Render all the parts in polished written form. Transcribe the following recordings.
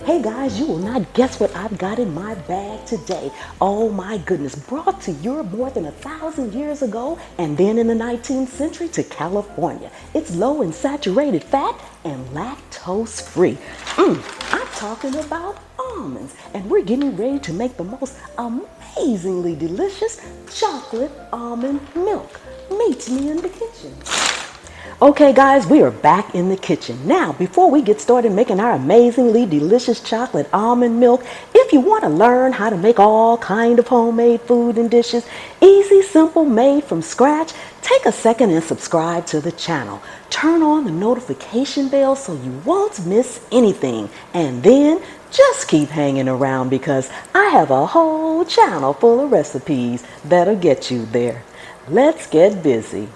Hey guys, you will not guess what I've got in my bag today. Oh my goodness, brought to Europe more than 1,000 years ago and then in the 19th century to California. It's low in saturated fat and lactose free. I'm talking about almonds, and we're getting ready to make the most amazingly delicious chocolate almond milk. Meet me in the kitchen. Okay guys, we are back in the kitchen. Now, before we get started making our amazingly delicious chocolate almond milk, if you want to learn how to make all kind of homemade food and dishes, easy, simple, made from scratch, take a second and subscribe to the channel. Turn on the notification bell so you won't miss anything. And then just keep hanging around because I have a whole channel full of recipes that'll get you there. Let's get busy.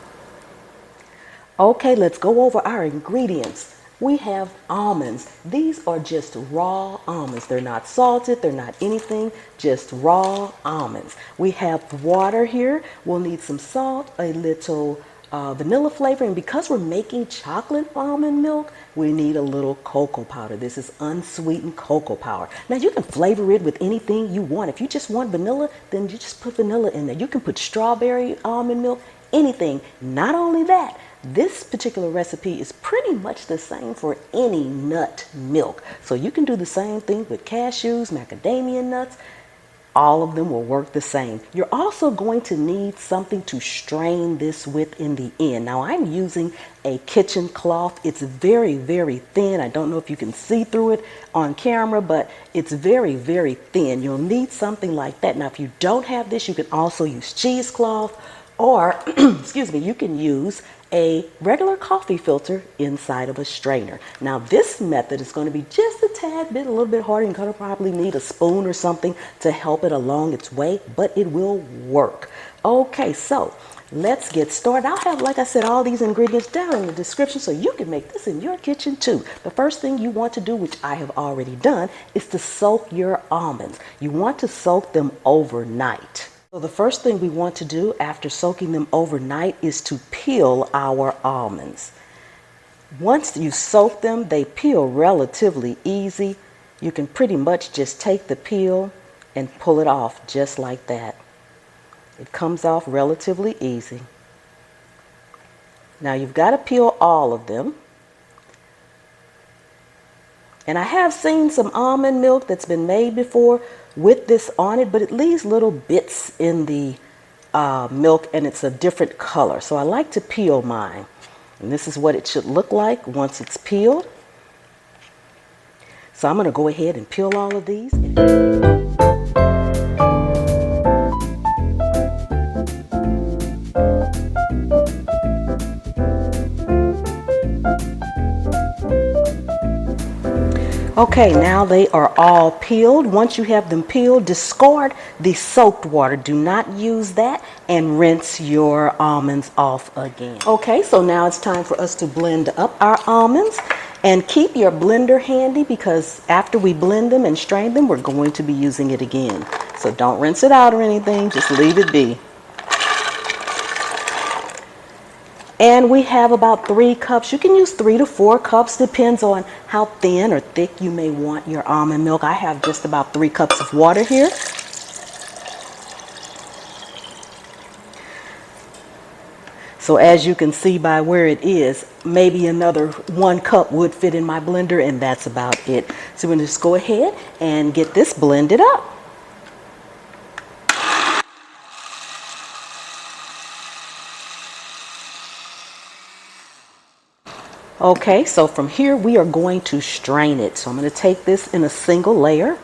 Okay, let's go over our ingredients. We have almonds. These are just raw almonds. They're not salted, they're not anything, just raw almonds. We have water here. We'll need some salt, a little vanilla flavor, and because we're making chocolate almond milk, we need a little cocoa powder. This is unsweetened cocoa powder. Now you can flavor it with anything you want. If you just want vanilla, then you just put vanilla in there. You can put strawberry almond milk, anything. Not only that, this particular recipe is pretty much the same for any nut milk. So you can do the same thing with cashews, macadamia nuts. All of them will work the same. You're also going to need something to strain this with in the end. Now I'm using a kitchen cloth. It's very, very thin. I don't know if you can see through it on camera, but it's very, very thin. You'll need something like that. Now if you don't have this, you can also use cheesecloth, or excuse me, you can use a regular coffee filter inside of a strainer. Now this method is going to be just a tad bit, a little bit harder. You're going to probably need a spoon or something to help it along its way, but it will work. Okay, so let's get started. I'll have, like I said, all these ingredients down in the description so you can make this in your kitchen too. The first thing you want to do, which I have already done, is to soak your almonds. You want to soak them overnight. So the first thing we want to do after soaking them overnight is to peel our almonds. Once you soak them, they peel relatively easy. You can pretty much just take the peel and pull it off just like that. It comes off relatively easy. Now you've got to peel all of them. And I have seen some almond milk that's been made before with this on it, but it leaves little bits in the milk and it's a different color. So I like to peel mine. And this is what it should look like once it's peeled. So I'm going to go ahead and peel all of these. Okay, now they are all peeled. Once you have them peeled, discard the soaked water. Do not use that, and rinse your almonds off again. Okay, so now it's time for us to blend up our almonds. And keep your blender handy because after we blend them and strain them, we're going to be using it again. So don't rinse it out or anything, just leave it be. And we have about 3 cups. You can use 3 to 4 cups, depends on how thin or thick you may want your almond milk. I have just about 3 cups of water here. So as you can see by where it is, maybe another 1 cup would fit in my blender, and that's about it. So we're going to just go ahead and get this blended up. Okay, so from here we are going to strain it. So I'm going to take this in a single layer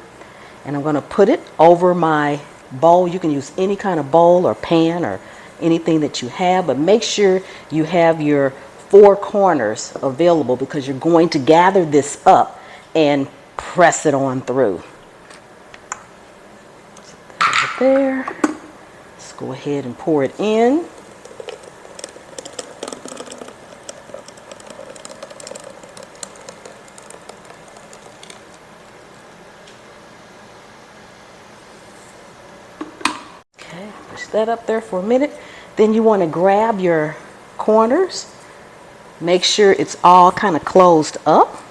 and I'm going to put it over my bowl. You can use any kind of bowl or pan or anything that you have, but make sure you have your 4 corners available because you're going to gather this up and press it on through. So there. Let's go ahead and pour it in. Push that up there for a minute. Then you want to grab your corners. Make sure it's all kind of closed up.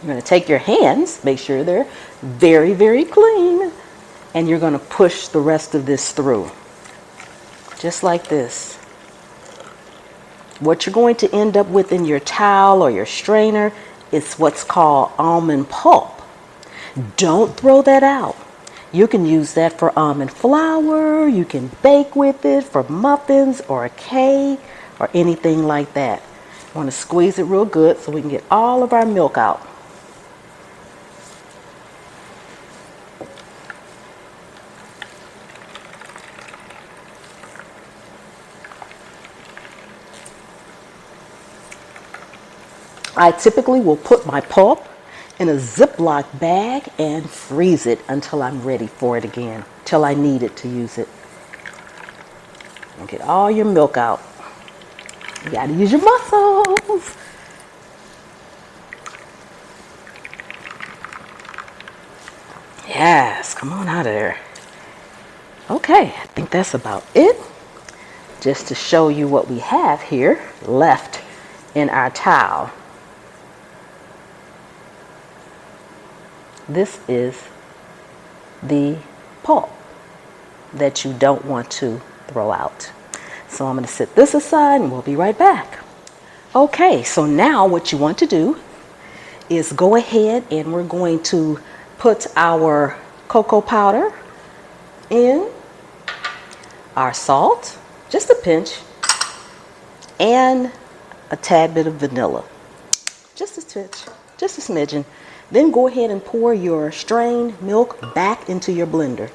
You're going to take your hands, make sure they're very, very clean, and you're going to push the rest of this through. Just like this. What you're going to end up with in your towel or your strainer is what's called almond pulp. Don't throw that out. You can use that for almond flour, you can bake with it for muffins or a cake or anything like that. You want to squeeze it real good so we can get all of our milk out. I typically will put my pulp in a Ziploc bag and freeze it until I'm ready for it again, till I need it to use it. And get all your milk out. You gotta use your muscles. Yes, come on out of there. Okay, I think that's about it. Just to show you what we have here left in our towel. This is the pulp that you don't want to throw out. So I'm going to set this aside and we'll be right back. Okay, so now what you want to do is go ahead and we're going to put our cocoa powder in, our salt, just a pinch, and a tad bit of vanilla. Just a touch, just a smidgen. Then go ahead and pour your strained milk back into your blender.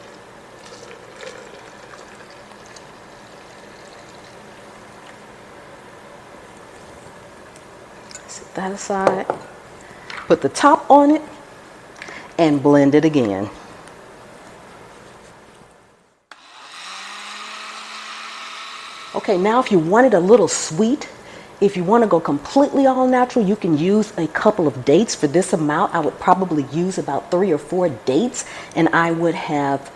Set that aside. Put the top on it and blend it again. Okay, now if you want it a little sweet, if you want to go completely all natural, you can use a couple of dates. For this amount, I would probably use about 3 or 4 dates, and I would have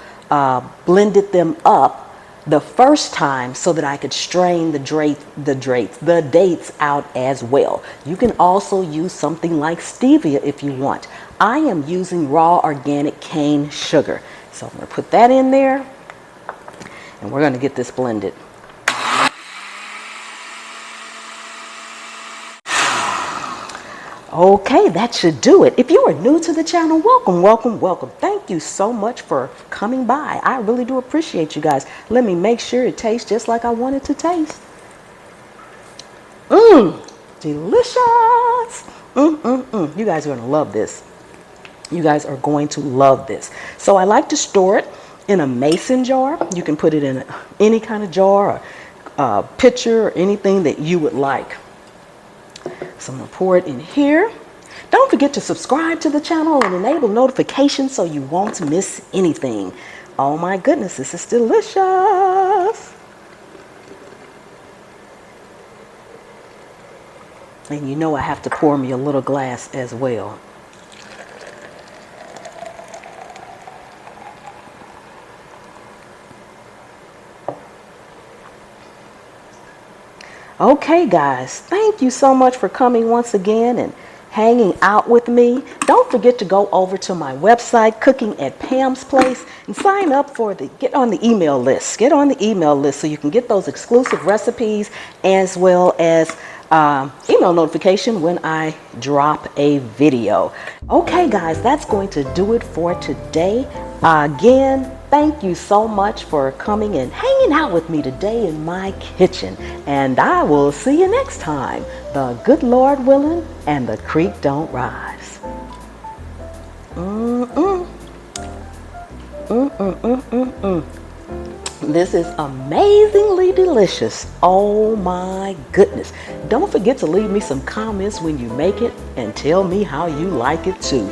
blended them up the first time so that I could strain the dates out as well. You can also use something like stevia if you want. I am using raw organic cane sugar. So I'm going to put that in there, and we're going to get this blended. Okay, that should do it. If you are new to the channel, welcome, welcome, welcome. Thank you so much for coming by. I really do appreciate you guys. Let me make sure it tastes just like I want it to taste. Delicious. You guys are going to love this. You guys are going to love this. So I like to store it in a mason jar. You can put it in any kind of jar, or pitcher, or anything that you would like. So I'm going to pour it in here. Don't forget to subscribe to the channel and enable notifications so you won't miss anything. Oh my goodness, this is delicious. And you know I have to pour me a little glass as well. Okay guys, thank you so much for coming once again and hanging out with me. Don't forget to go over to my website, cookingatpamsplace, and sign up for get on the email list. Get on the email list so you can get those exclusive recipes as well as email notification when I drop a video. Okay guys, that's going to do it for today. Again, thank you so much for coming and hanging out with me today in my kitchen. And I will see you next time. The good Lord willing and the creek don't rise. This is amazingly delicious. Oh my goodness. Don't forget to leave me some comments when you make it and tell me how you like it too.